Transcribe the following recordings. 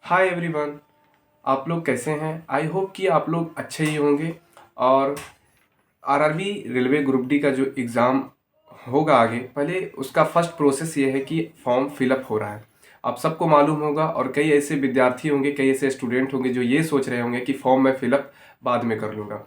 Hi everyone. आप लोग कैसे हैं? आई होप कि आप लोग अच्छे ही होंगे। और आरआरबी रेलवे ग्रुप डी का जो एग्ज़ाम होगा आगे, पहले उसका फर्स्ट प्रोसेस ये है कि फॉर्म फिलअप हो रहा है। आप सबको मालूम होगा और कई ऐसे विद्यार्थी होंगे, कई ऐसे स्टूडेंट होंगे जो ये सोच रहे होंगे कि फॉर्म मैं फिलअप बाद में कर लूँगा।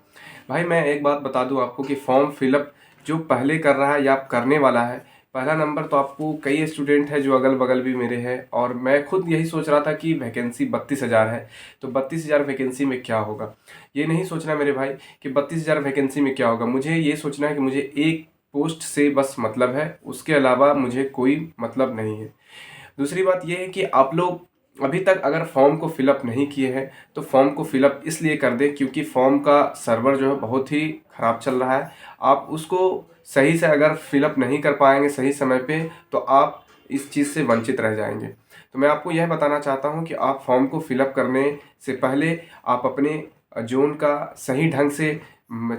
भाई मैं एक बात बता दूँ आपको कि फॉर्म फिलअप जो पहले कर रहा है या करने वाला है, पहला नंबर तो आपको कई स्टूडेंट है जो अगल बगल भी मेरे हैं, और मैं खुद यही सोच रहा था कि वैकेंसी 32,000 है, तो 32,000 वैकेंसी में क्या होगा। ये नहीं सोचना मेरे भाई कि 32,000 वैकेंसी में क्या होगा। मुझे ये सोचना है कि मुझे एक पोस्ट से बस मतलब है, उसके अलावा मुझे कोई मतलब नहीं है। दूसरी बात ये है कि आप लोग अभी तक अगर फॉर्म को फिलअप नहीं किए हैं तो फॉर्म को फिलअप इसलिए कर दें क्योंकि फॉर्म का सर्वर जो है बहुत ही ख़राब चल रहा है। आप उसको सही से अगर फिलअप नहीं कर पाएंगे सही समय पे तो आप इस चीज़ से वंचित रह जाएंगे। तो मैं आपको यह बताना चाहता हूं कि आप फॉर्म को फिलअप करने से पहले आप अपने जोन का सही ढंग से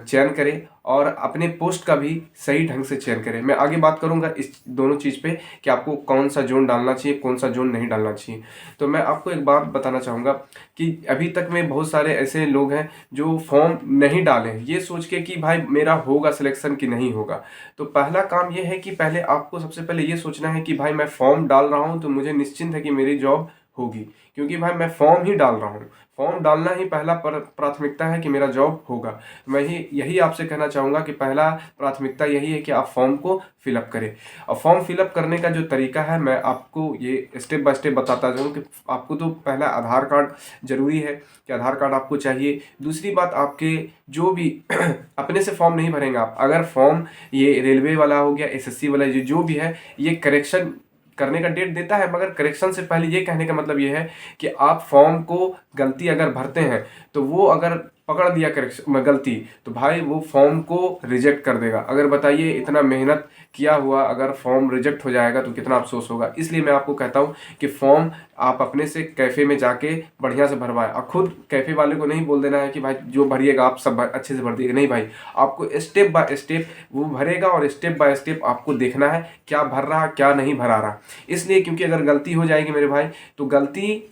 चयन करें और अपने पोस्ट का भी सही ढंग से चयन करें। मैं आगे बात करूंगा इस दोनों चीज़ पे कि आपको कौन सा जोन डालना चाहिए, कौन सा जोन नहीं डालना चाहिए। तो मैं आपको एक बात बताना चाहूँगा कि अभी तक में बहुत सारे ऐसे लोग हैं जो फॉर्म नहीं डाले ये सोच के कि भाई मेरा होगा सिलेक्शन कि नहीं होगा। तो पहला काम ये है कि पहले आपको सबसे पहले ये सोचना है कि भाई मैं फॉर्म डाल रहा हूँ तो मुझे निश्चिंत है कि मेरी जॉब होगी, क्योंकि भाई मैं फॉर्म ही डाल रहा हूँ। फॉर्म डालना ही पहला प्राथमिकता है कि मेरा जॉब होगा। मैं ही यही आपसे कहना चाहूँगा कि पहला प्राथमिकता यही है कि आप फॉर्म को फिलअप करें। और फॉर्म फिलअप करने का जो तरीका है मैं आपको ये स्टेप बाय स्टेप बताता जाऊँ कि आपको तो पहला आधार कार्ड ज़रूरी है कि आधार कार्ड आपको चाहिए। दूसरी बात, आपके जो भी अपने से फॉर्म नहीं भरेंगे आप, अगर फॉर्म ये रेलवे वाला हो गया, एसएससी वाला, जो भी है, ये करेक्शन करने का डेट देता है, मगर करेक्शन से पहले ये कहने का मतलब ये है कि आप फॉर्म को गलती अगर भरते हैं तो वो अगर पकड़ दिया करेक्शन में गलती तो भाई वो फॉर्म को रिजेक्ट कर देगा। अगर बताइए इतना मेहनत किया हुआ अगर फॉर्म रिजेक्ट हो जाएगा तो कितना अफसोस होगा। इसलिए मैं आपको कहता हूँ कि फॉर्म आप अपने से कैफ़े में जाके बढ़िया से भरवाएं, और खुद कैफ़े वाले को नहीं बोल देना है कि भाई जो भरिएगा आप सब अच्छे से भर दिएगा। नहीं भाई, आपको स्टेप बाय स्टेप वो भरेगा और स्टेप बाय स्टेप आपको देखना है क्या भर रहा क्या नहीं भरा रहा। इसलिए क्योंकि अगर गलती हो जाएगी मेरे भाई तो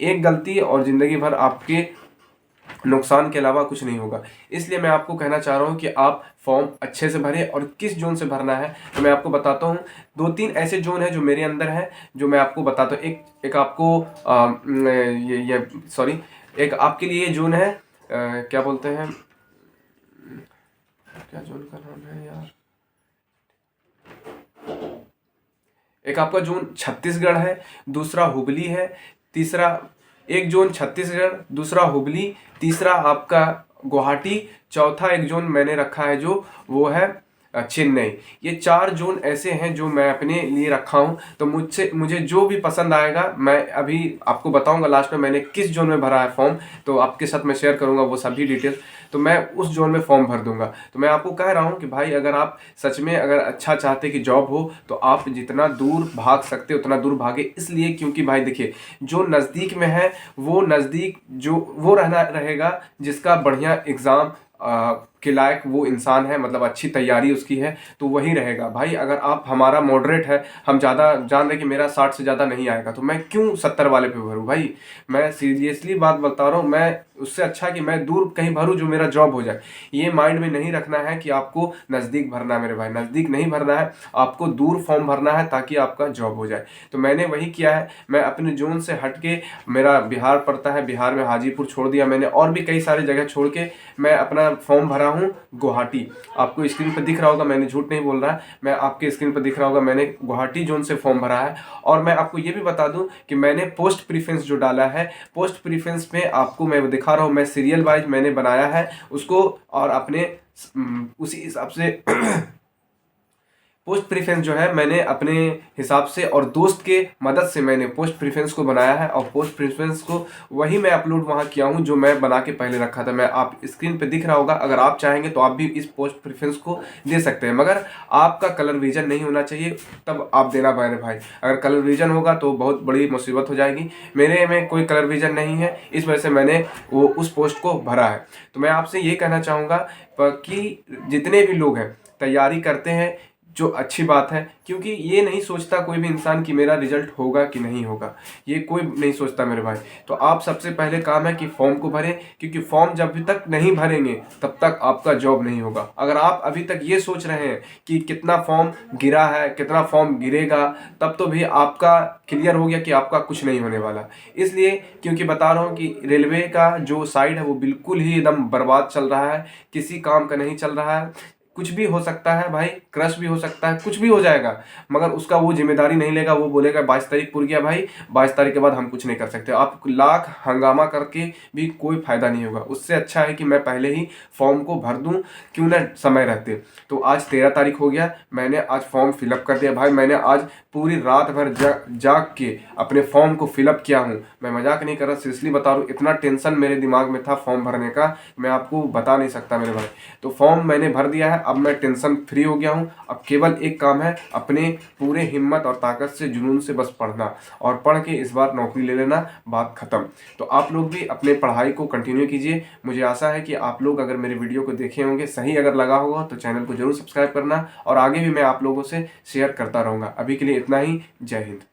एक गलती और ज़िंदगी भर आपके नुकसान के अलावा कुछ नहीं होगा। इसलिए मैं आपको कहना चाह रहा हूँ कि आप फॉर्म अच्छे से भरें। और किस जोन से भरना है तो मैं आपको बताता हूँ। दो तीन ऐसे जोन है जो मेरे अंदर है, जो मैं आपको बताता हूँ। एक आपको ये सॉरी, एक आपके लिए जोन है, क्या बोलते हैं, क्या जोन का नाम है यार, एक आपका जोन छत्तीसगढ़ है, दूसरा हुबली है, तीसरा एक जोन छत्तीसगढ़, दूसरा हुबली, तीसरा आपका गुवाहाटी, चौथा एक जोन मैंने रखा है जो वो है चेन्नई। ये 4 जोन ऐसे हैं जो मैं अपने लिए रखा हूँ। तो मुझे जो भी पसंद आएगा मैं अभी आपको बताऊंगा लास्ट में मैंने किस जोन में भरा है फॉर्म, तो आपके साथ मैं शेयर करूंगा वो सभी डिटेल्स। तो मैं उस जोन में फॉर्म भर दूंगा। तो मैं आपको कह रहा हूँ कि भाई अगर आप सच में अगर अच्छा चाहते कि जॉब हो तो आप जितना दूर भाग सकते उतना दूर भागे। इसलिए क्योंकि भाई देखिए, जो नज़दीक में है वो नज़दीक जो वो रहना रहेगा जिसका बढ़िया एग्ज़ाम के लायक वो इंसान है, मतलब अच्छी तैयारी उसकी है, तो वही रहेगा। भाई अगर आप हमारा मॉडरेट है, हम ज़्यादा जान रहे कि मेरा 60 से ज़्यादा नहीं आएगा तो मैं क्यों 70 वाले पे भरूँ। भाई मैं सीरियसली बात बता रहा हूँ, मैं उससे अच्छा कि मैं दूर कहीं भरूँ जो मेरा जॉब हो जाए। ये माइंड में नहीं रखना है कि आपको नज़दीक भरना है मेरे भाई, नज़दीक नहीं भरना है, आपको दूर फॉर्म भरना है ताकि आपका जॉब हो जाए। तो मैंने वही किया है। मैं अपने जोन से हट के, मेरा बिहार पड़ता है, बिहार में हाजीपुर छोड़ दिया मैंने, और भी कई सारी जगह छोड़ के मैं अपना फॉर्म भरा हूँ गुवाहाटी। आपको स्क्रीन पर दिख रहा होगा, मैंने झूठ नहीं बोल रहा है, मैं आपके स्क्रीन पर दिख रहा होगा, मैंने गुवाहाटी जोन से फॉर्म भरा है। और मैं आपको ये भी बता दूं कि मैंने पोस्ट प्रीफरेंस जो डाला है, पोस्ट प्रीफरेंस में आपको मैं दिखा रहा हूँ, मैं सीरियल वाइज मैंने बनाया है उसको, और अपने उसी हिसाब से पोस्ट प्रीफरेंस जो है मैंने अपने हिसाब से और दोस्त के मदद से मैंने पोस्ट प्रीफरेंस को बनाया है, और पोस्ट प्रीफरेंस को वही मैं अपलोड वहाँ किया हूँ जो मैं बना के पहले रखा था। मैं आप स्क्रीन पे दिख रहा होगा, अगर आप चाहेंगे तो आप भी इस पोस्ट प्रीफरेंस को दे सकते हैं, मगर आपका कलर विजन नहीं होना चाहिए तब आप देना मेरे भाई। अगर कलर विजन होगा तो बहुत बड़ी मुसीबत हो जाएगी। मेरे में कोई कलर विजन नहीं है, इस वजह से मैंने वो उस पोस्ट को भरा है। तो मैं आपसे ये कहना चाहूँगा कि जितने भी लोग हैं तैयारी करते हैं, जो अच्छी बात है, क्योंकि ये नहीं सोचता कोई भी इंसान कि मेरा रिजल्ट होगा कि नहीं होगा, ये कोई नहीं सोचता मेरे भाई। तो आप सबसे पहले काम है कि फॉर्म को भरें, क्योंकि फॉर्म जब तक नहीं भरेंगे तब तक आपका जॉब नहीं होगा। अगर आप अभी तक ये सोच रहे हैं कि कितना फॉर्म गिरा है, कितना फॉर्म गिरेगा, तब तो भी आपका क्लियर हो गया कि आपका कुछ नहीं होने वाला। इसलिए क्योंकि बता रहा हूँ कि रेलवे का जो साइड है वो बिल्कुल ही एकदम बर्बाद चल रहा है, किसी काम का नहीं चल रहा है। कुछ भी हो सकता है भाई, क्रश भी हो सकता है, कुछ भी हो जाएगा, मगर उसका वो जिम्मेदारी नहीं लेगा। वो बोलेगा 22 तारीख पूर गया भाई, 22 तारीख के बाद हम कुछ नहीं कर सकते। आप लाख हंगामा करके भी कोई फायदा नहीं होगा। उससे अच्छा है कि मैं पहले ही फॉर्म को भर दूं, क्यों ना समय रहते। तो आज 13 तारीख हो गया, मैंने आज फॉर्म फिलअप कर दिया भाई। मैंने आज पूरी रात भर जाग के अपने फॉर्म को फिलअप किया हूँ। मैं मजाक नहीं कर रहा, सीरियसली बता रहा हूँ। इतना टेंशन मेरे दिमाग में था फॉर्म भरने का, मैं आपको बता नहीं सकता मेरे भाई। तो फॉर्म मैंने भर दिया है, अब मैं टेंशन फ्री हो गया हूँ। अब केवल एक काम है, अपने पूरे हिम्मत और ताकत से, जुनून से बस पढ़ना, और पढ़ के इस बार नौकरी ले लेना, बात खत्म। तो आप लोग भी अपने पढ़ाई को कंटिन्यू कीजिए। मुझे आशा है कि आप लोग अगर मेरे वीडियो को देखे होंगे, सही अगर लगा होगा तो चैनल को जरूर सब्सक्राइब करना, और आगे भी मैं आप लोगों से शेयर करता रहूँगा। अभी के लिए इतना ही। जय हिंद।